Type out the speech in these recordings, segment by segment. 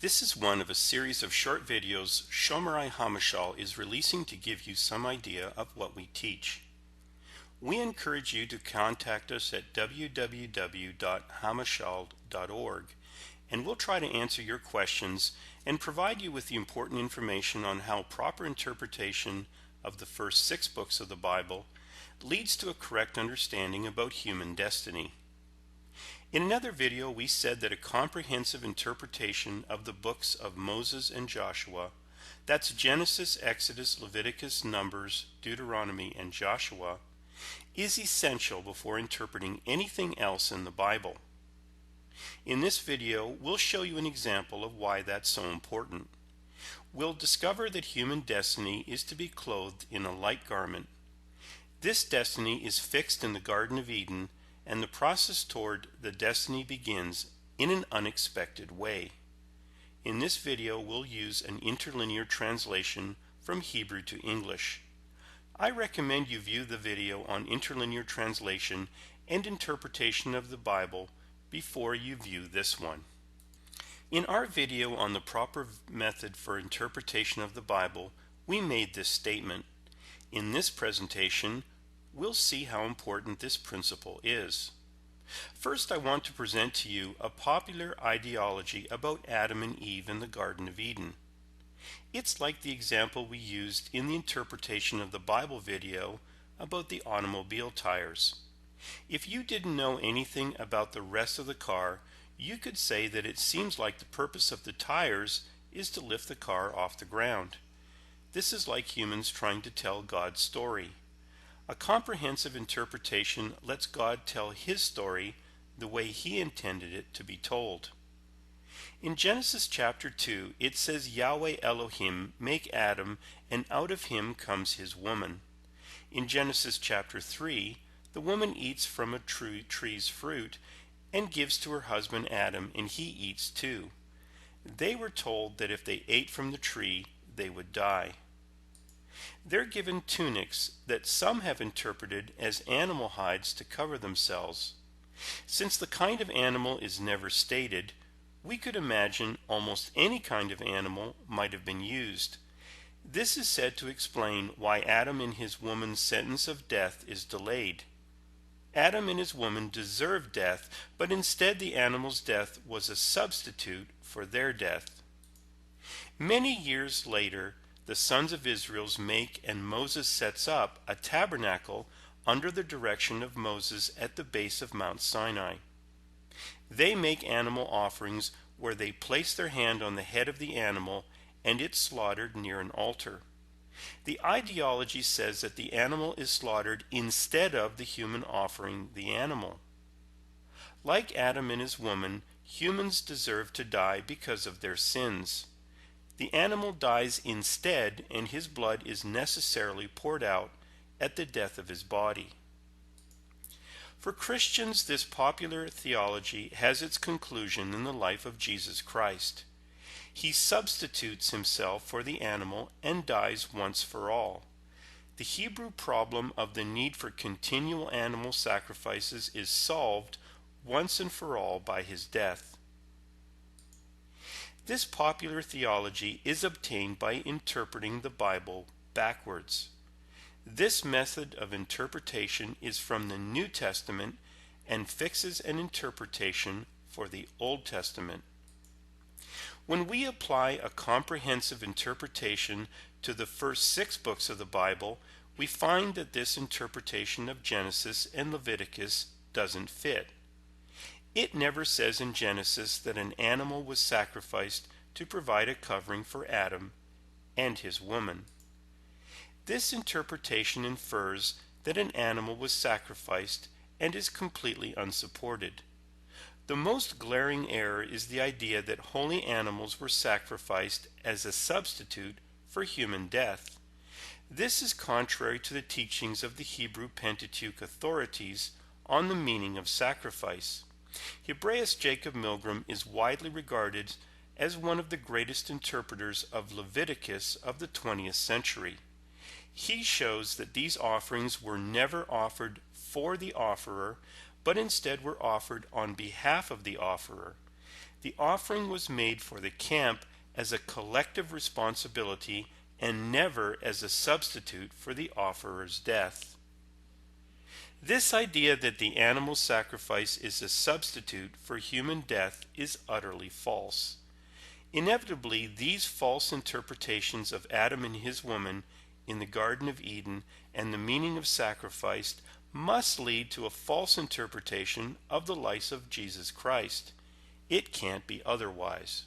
This is one of a series of short videos Shomerai Hamashal is releasing to give you some idea of what we teach. We encourage you to contact us at www.hamashal.org, and we'll try to answer your questions and provide you with the important information on how proper interpretation of the first 6 books of the Bible leads to a correct understanding about human destiny. In another video, we said that a comprehensive interpretation of the books of Moses and Joshua, that's Genesis, Exodus, Leviticus, Numbers, Deuteronomy, and Joshua, is essential before interpreting anything else in the Bible. In this video, we'll show you an example of why that's so important. We'll discover that human destiny is to be clothed in a light garment. This destiny is fixed in the Garden of Eden, and the process toward the destiny begins in an unexpected way. In this video, we'll use an interlinear translation from Hebrew to English. I recommend you view the video on interlinear translation and interpretation of the Bible before you view this one. In our video on the proper method for interpretation of the Bible, we made this statement. In this presentation, we'll see how important this principle is. First, I want to present to you a popular ideology about Adam and Eve in the Garden of Eden. It's like the example we used in the interpretation of the Bible video about the automobile tires. If you didn't know anything about the rest of the car, you could say that it seems like the purpose of the tires is to lift the car off the ground. This is like humans trying to tell God's story. A comprehensive interpretation lets God tell His story the way He intended it to be told. In Genesis chapter 2, it says Yahweh Elohim make Adam, and out of him comes his woman. In Genesis chapter 3, the woman eats from a tree's fruit and gives to her husband Adam, and he eats too. They were told that if they ate from the tree, they would die. They're given tunics that some have interpreted as animal hides to cover themselves. Since the kind of animal is never stated, we could imagine almost any kind of animal might have been used. This is said to explain why Adam and his woman's sentence of death is delayed. Adam and his woman deserved death, but instead the animal's death was a substitute for their death. Many years later, the sons of Israel make and Moses sets up a tabernacle under the direction of Moses at the base of Mount Sinai. They make animal offerings where they place their hand on the head of the animal and it's slaughtered near an altar. The ideology says that the animal is slaughtered instead of the human offering the animal. Like Adam and his woman, humans deserve to die because of their sins. The animal dies instead, and his blood is necessarily poured out at the death of his body. For Christians, this popular theology has its conclusion in the life of Jesus Christ. He substitutes himself for the animal and dies once for all. The Hebrew problem of the need for continual animal sacrifices is solved once and for all by his death. This popular theology is obtained by interpreting the Bible backwards. This method of interpretation is from the New Testament and fixes an interpretation for the Old Testament. When we apply a comprehensive interpretation to the first 6 books of the Bible, we find that this interpretation of Genesis and Leviticus doesn't fit. It never says in Genesis that an animal was sacrificed to provide a covering for Adam and his woman. This interpretation infers that an animal was sacrificed and is completely unsupported. The most glaring error is the idea that holy animals were sacrificed as a substitute for human death. This is contrary to the teachings of the Hebrew Pentateuch authorities on the meaning of sacrifice. Hebraeus Jacob Milgram is widely regarded as one of the greatest interpreters of Leviticus of the 20th century. He shows that these offerings were never offered for the offerer, but instead were offered on behalf of the offerer. The offering was made for the camp as a collective responsibility and never as a substitute for the offerer's death. This idea that the animal sacrifice is a substitute for human death is utterly false. Inevitably, these false interpretations of Adam and his woman in the Garden of Eden and the meaning of sacrifice must lead to a false interpretation of the life of Jesus Christ. It can't be otherwise.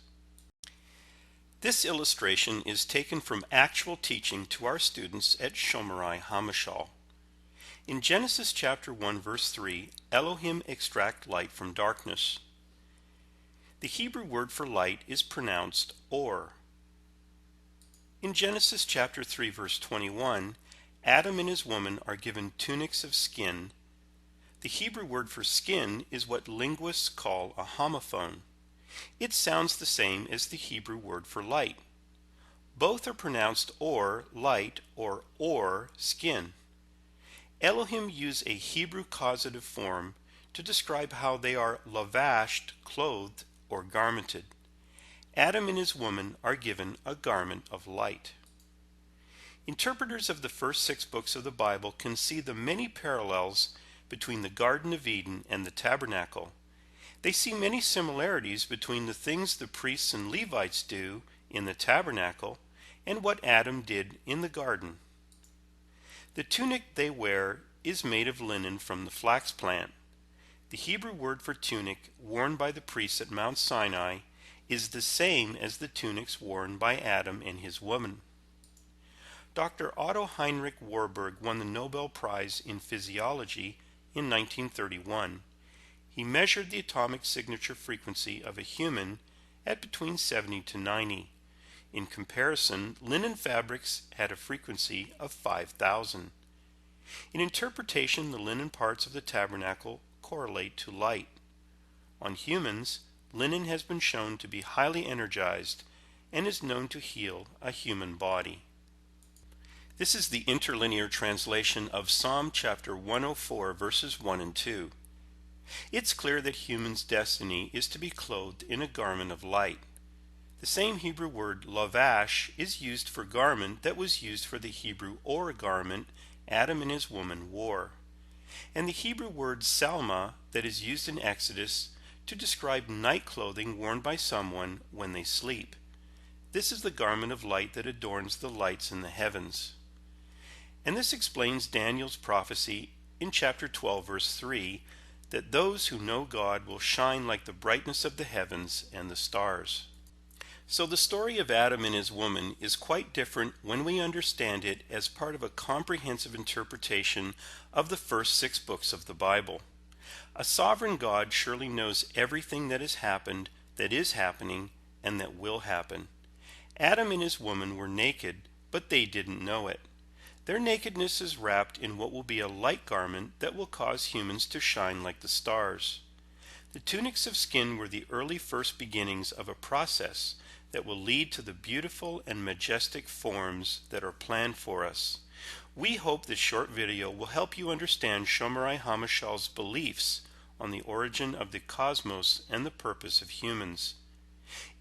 This illustration is taken from actual teaching to our students at Shomerai Hamashal. In Genesis chapter 1 verse 3, Elohim extract light from darkness. The Hebrew word for light is pronounced or. In Genesis chapter 3 verse 21, Adam and his woman are given tunics of skin. The Hebrew word for skin is what linguists call a homophone. It sounds the same as the Hebrew word for light. Both are pronounced or light or skin. Elohim use a Hebrew causative form to describe how they are lavashed, clothed, or garmented. Adam and his woman are given a garment of light. Interpreters of the first 6 books of the Bible can see the many parallels between the Garden of Eden and the tabernacle. They see many similarities between the things the priests and Levites do in the tabernacle and what Adam did in the garden. The tunic they wear is made of linen from the flax plant. The Hebrew word for tunic worn by the priests at Mount Sinai is the same as the tunics worn by Adam and his woman. Dr. Otto Heinrich Warburg won the Nobel Prize in Physiology in 1931. He measured the atomic signature frequency of a human at between 70 to 90. In comparison, linen fabrics had a frequency of 5,000. In interpretation, the linen parts of the tabernacle correlate to light. On humans, linen has been shown to be highly energized and is known to heal a human body. This is the interlinear translation of Psalm chapter 104 verses 1 and 2. It's clear that humans' destiny is to be clothed in a garment of light. The same Hebrew word lavash is used for garment that was used for the Hebrew or garment Adam and his woman wore, and the Hebrew word salma that is used in Exodus to describe night clothing worn by someone when they sleep. This is the garment of light that adorns the lights in the heavens. And this explains Daniel's prophecy in chapter 12 verse 3 that those who know God will shine like the brightness of the heavens and the stars. So the story of Adam and his woman is quite different when we understand it as part of a comprehensive interpretation of the first 6 books of the Bible. A sovereign God surely knows everything that has happened, that is happening, and that will happen. Adam and his woman were naked, but they didn't know it. Their nakedness is wrapped in what will be a light garment that will cause humans to shine like the stars. The tunics of skin were the early first beginnings of a process that will lead to the beautiful and majestic forms that are planned for us. We hope this short video will help you understand Shomerai Hamashal's beliefs on the origin of the cosmos and the purpose of humans.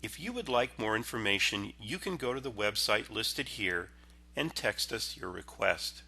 If you would like more information, you can go to the website listed here and text us your request.